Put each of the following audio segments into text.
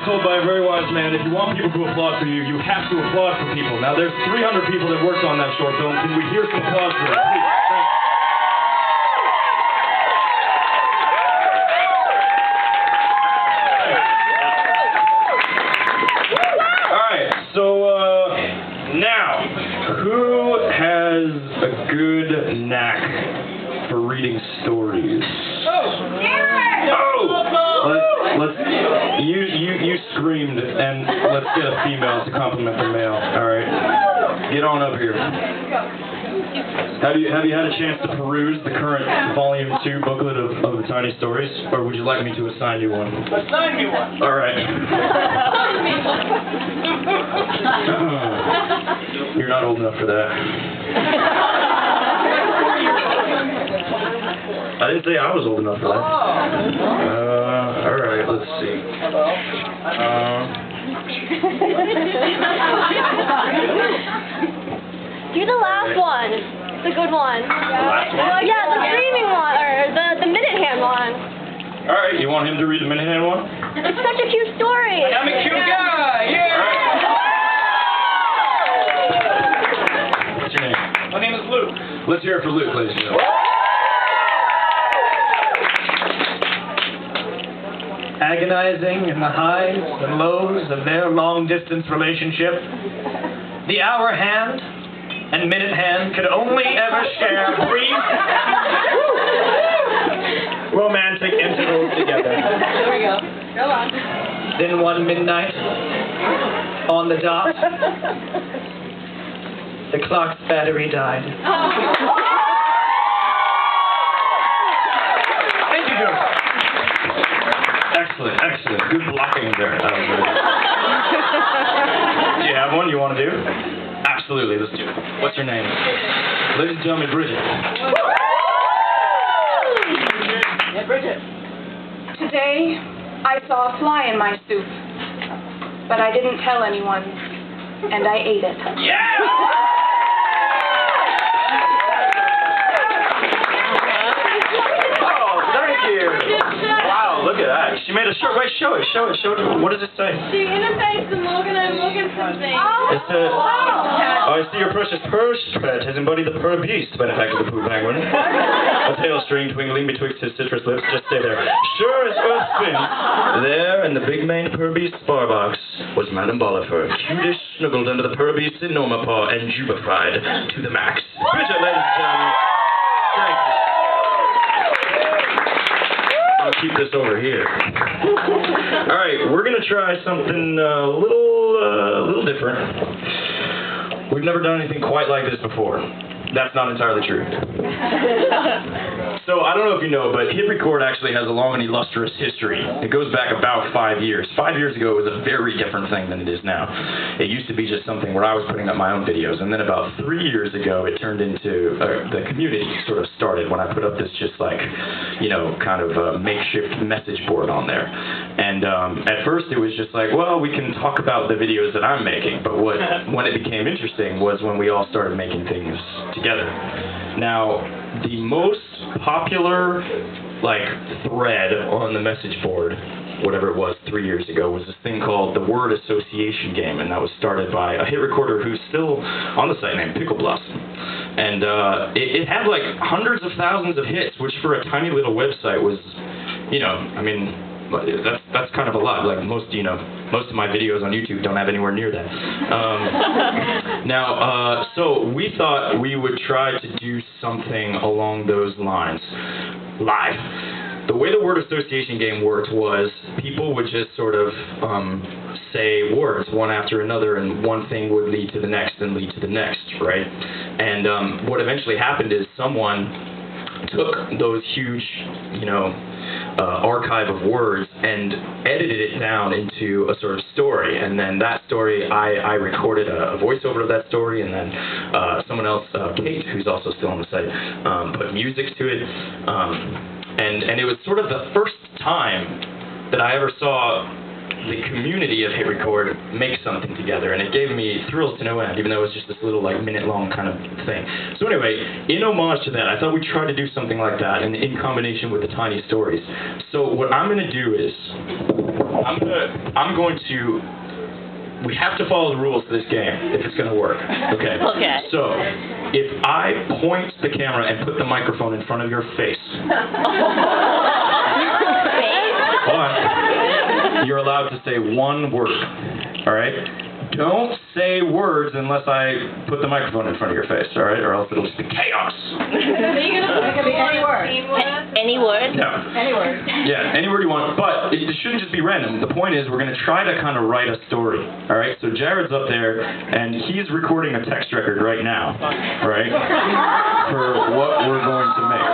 told by a very wise man, if you want people to applaud for you, you have to applaud for people. Now, there's 300 people that worked on that short film. Can we hear some applause for them, please? Now, who has a good knack for reading stories? You screamed, and let's get a female to compliment the male. All right, get on up here. Have you had a chance to peruse the current Volume 2 booklet of the Tiny Stories, or would you like me to assign you one? Assign me one. All right. You're not old enough for that. I didn't say I was old enough for that. All right, let's see. Do the last one. It's a good one. The last one? Yeah, the streaming one, or the Minute Hand one. All right, you want him to read the Minute Hand one? It's such a cute story. I'm a cute guy. Yeah. All right. What's your name? My name is Luke. Let's hear it for Luke, ladies and gentlemen. Agonizing in the highs and lows of their long-distance relationship, the hour hand and minute hand could only ever share brief, romantic intervals together. There we go. Go on. Then one midnight, on the dot, the clock's battery died. Thank you, Joseph. Excellent, excellent. Good blocking there. That was really... Do you have one you want to do? Absolutely, let's do it. What's your name? Ladies and gentlemen, Bridget. Yeah, Bridget. Today, I saw a fly in my soup, but I didn't tell anyone, and I ate it. Yeah! Oh, thank you. Wow, look at that. She made a shirt. Wait, show it. What does it say? She interfaced and I'm looking something. It says, I see your precious purse thread has embodied the purr beast, benefactor of the poo penguin. A tail string twinkling betwixt his citrus lips. Just stay there. Sure as earth spins. There, in the big main purr beast's bar box, was Madame Bolifer, cutish snuggled under the purr beast's enorma paw and jubified to the max. Bridget, ladies and gentlemen. Thank you. I'll keep this over here. All right, we're gonna try something a little different. We've never done anything quite like this before. That's not entirely true. So I don't know if you know, but hitRECord actually has a long and illustrious history. It goes back about 5 years. 5 years ago, it was a very different thing than it is now. It used to be just something where I was putting up my own videos, and then about 3 years ago, it turned into the community sort of started when I put up this just like, you know, kind of makeshift message board on there. And at first, it was just like, well, we can talk about the videos that I'm making. But when it became interesting was when we all started making things together. Now, the most popular thread on the message board, whatever it was 3 years ago, was this thing called the word association game, and that was started by a hit recorder who's still on the site named Pickle Blossom. And it had like hundreds of thousands of hits, which for a tiny little website was, you know, I mean, that's kind of a lot. Like most of my videos on YouTube don't have anywhere near that. So we thought we would try to do something along those lines, live. The way the word association game worked was people would just sort of say words one after another, and one thing would lead to the next and lead to the next, right? And what eventually happened is someone took those huge, archive of words and edited it down into a sort of story, and then that story, I recorded a voiceover of that story, and then someone else, Kate, who's also still on the site, put music to it, and it was sort of the first time that I ever saw the community of hitRECord make something together, and it gave me thrills to no end, even though it was just this little minute-long kind of thing. So anyway, in homage to that, I thought we'd try to do something like that, and in combination with the tiny stories. So what I'm going to do is I'm going to. We have to follow the rules of this game if it's going to work. Okay. Okay. So, if I point the camera and put the microphone in front of your face, hold on, you're allowed to say one word. All right. Don't say words unless I put the microphone in front of your face. All right, or else it'll just be chaos. It could be any word. Any word? No. Any word. Yeah, any word you want, but it shouldn't just be random. The point is we're going to try to kind of write a story, all right? So Jared's up there, and he's recording a text record right now, right, for what we're going to make.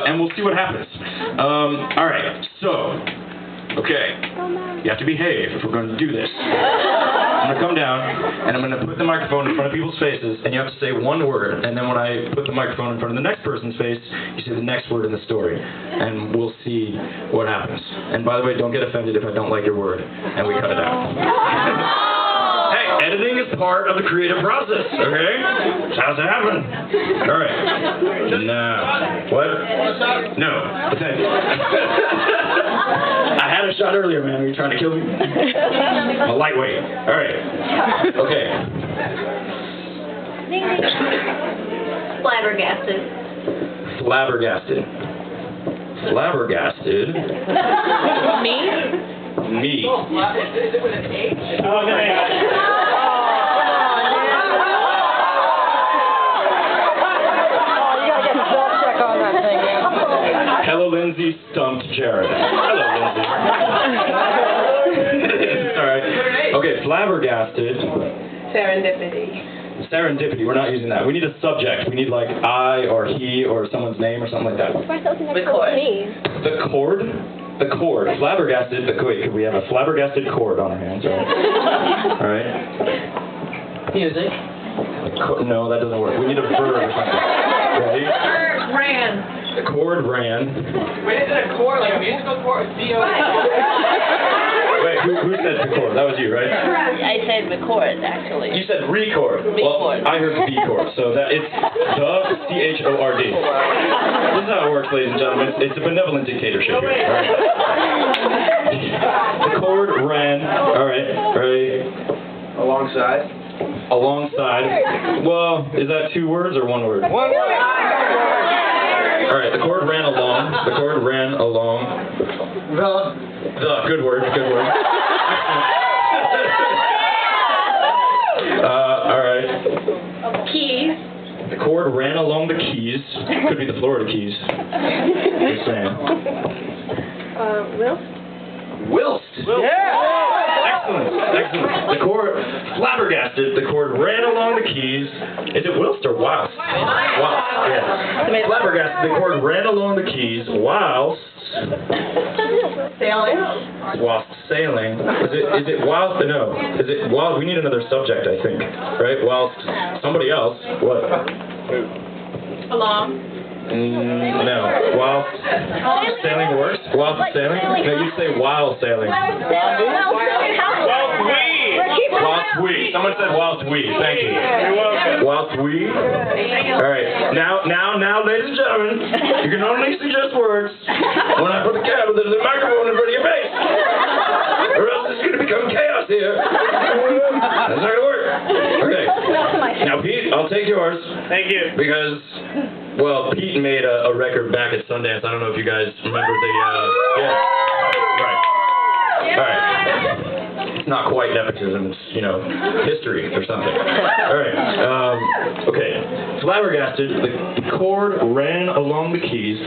And we'll see what happens. All right, so, okay, you have to behave if we're going to do this. I'm going to come down, and I'm going to put the microphone in front of people's faces, and you have to say one word, and then when I put the microphone in front of the next person's face, you say the next word in the story, and we'll see what happens. And by the way, don't get offended if I don't like your word, and we cut it out. Hey, editing is part of the creative process, okay? It has to happen. All right. No. What? No. Offended. I had a shot earlier, man. Are you trying to kill me? I'm a lightweight. All right. Okay. Flabbergasted. Flabbergasted. Flabbergasted. Me? Me. Is it with an H? Hello, Lindsay stumped Jared. Hello, Lindsay. All right. Okay, flabbergasted. Serendipity. Serendipity. We're not using that. We need a subject. We need like I or he or someone's name or something like that. Record. The chord. The chord. Flabbergasted. Wait, could we have a flabbergasted chord on our hands? All right. Music. No, that doesn't work. We need a verb or something. Ready? Ran. The chord ran. Wait, is it a chord, like a musical chord? Wait, who said the chord? That was you, right? I said record, actually. You said record. Well, Record. I heard B chord, so that it's the CHORD. This is how it works, ladies and gentlemen. It's a benevolent dictatorship here. All right. The chord ran. All right. Alongside. Alongside. Well, is that two words or one word? One word. All right. The chord ran along. The chord ran along. The. Good word. Good word. All right. Keys. The chord ran along the keys. Could be the Florida Keys. Just saying. Whilst. Excellent. Excellent. The chord, flabbergasted, the chord ran along the keys. Is it whilst or whilst? Whilst, yeah. Flabbergasted, the chord ran along the keys whilst Sailing. whilst sailing. Is it whilst? No. Is it whilst? We need another subject, I think. Right? Whilst somebody else. What? Along. No. Whilst sailing works? Whilst sailing? No, you say while sailing. Whilst we. Someone said whilst we. Thank you. You're welcome. Whilst we. All right. Now, ladies and gentlemen, you can only suggest words when I put the microphone in front of your face, or else it's going to become chaos here. That's not going to work. Okay. Now, Pete, I'll take yours. Thank you. Because, well, Pete made a record back at Sundance. I don't know if you guys remember the, yeah. Right. All right. It's not quite nepotism, it's, history or something. All right. Okay. Flabbergasted, the chord ran along the keys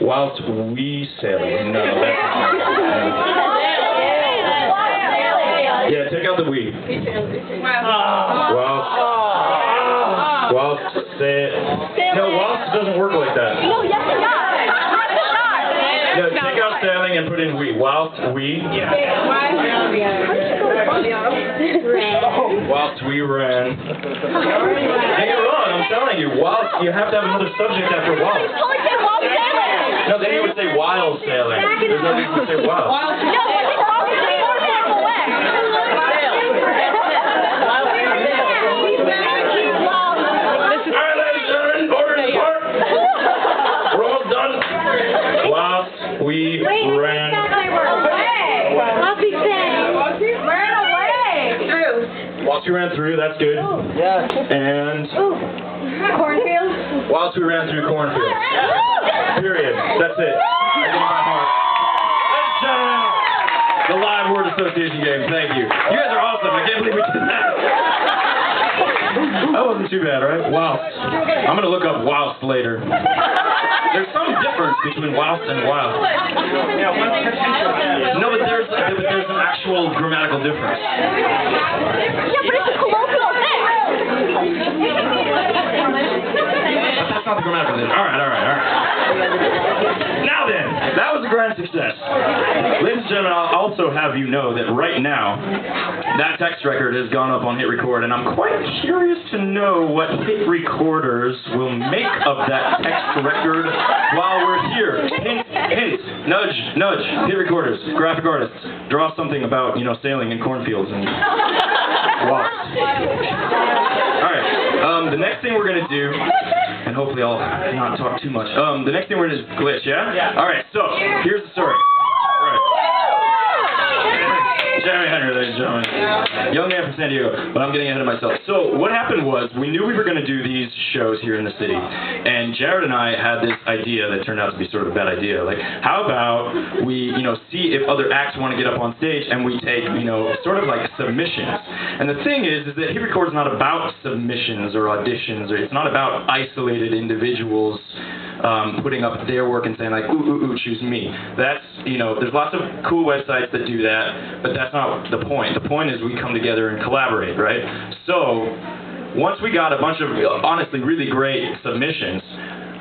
whilst we sailed. No, that's not right. Yeah, take out the we. Whilst whilst doesn't work like that. No, yes, it does. No, take out sailing and put in we. Whilst we. Whilst we ran. And you're wrong, I'm telling you. Whilst, you have to have another subject after whilst. No, then you would say while sailing. There's no reason to say while. we ran. Puppy thing. Ran away. Through. Whilst we ran through, that's good. Yeah. And Cornfield. whilst we ran through cornfields. Period. That's it. I get in my heart. Ladies and gentlemen, the live word association game. Thank you. You guys are awesome. I can't believe we did that. That wasn't too bad, right? Whilst. I'm going to look up whilst later. There's some difference between whilst and whilst. No, but there's an actual grammatical difference. Yeah, but it's a colloquial thing. But that's not the grammatical difference. All right. Now then, that was a grand success. Ladies and gentlemen, I'll also have you know that right now, that text record has gone up on hitRECord, and I'm quite curious to know what hit recorders will make of that text record while we're here. Hint, nudge, hit recorders, graphic artists, draw something about, sailing in cornfields and walks. All right, the next thing we're going to do, and hopefully I'll not talk too much, the next thing we're going to do is glitch, yeah? Yeah. All right, so here's the story. All right. Jeremy Henry, ladies and gentlemen. Young man from San Diego, but I'm getting ahead of myself. So what happened was, we knew we were going to do these shows here in the city, and Jared and I had this idea that turned out to be sort of a bad idea. Like, how about we, see if other acts want to get up on stage, and we take, sort of like submissions. And the thing is that hitRECord is not about submissions or auditions, or it's not about isolated individuals putting up their work and saying like, ooh, choose me. That's, there's lots of cool websites that do that, but that's not the point. The point is we come together and collaborate, right? So, once we got a bunch of, honestly, really great submissions,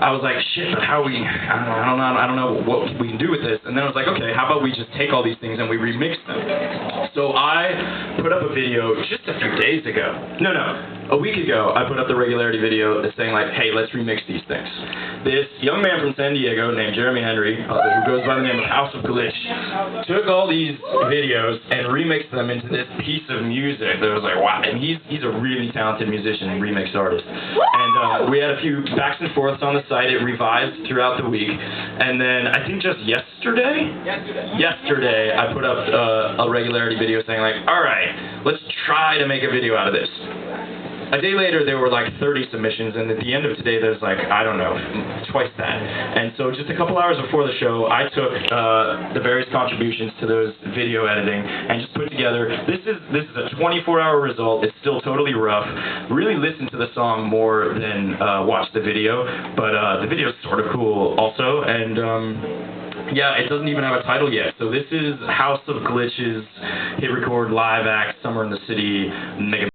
I was like, shit, but how I don't know what we can do with this. And then I was like, okay, how about we just take all these things and we remix them? So I put up a video just a few days ago. No, a week ago, I put up the regularity video that's saying like, hey, let's remix these things. This young man from San Diego named Jeremy Henry, who goes by the name of House of Glitch, took all these videos and remixed them into this piece of music that was like, wow. And he's a really talented musician and remix artist. And we had a few backs and forths on the site. It revised throughout the week. And then I think just yesterday, I put up a regularity video saying like, all right, let's try to make a video out of this. A day later, there were like 30 submissions, and at the end of today, there's like, I don't know, twice that. And so just a couple hours before the show, I took the various contributions to those video editing and just put together, this is a 24-hour result. It's still totally rough. Really listen to the song more than watch the video, but the video is sort of cool also, and yeah, it doesn't even have a title yet. So this is House of Glitch's hitRECord live act, Summer in the City, Mega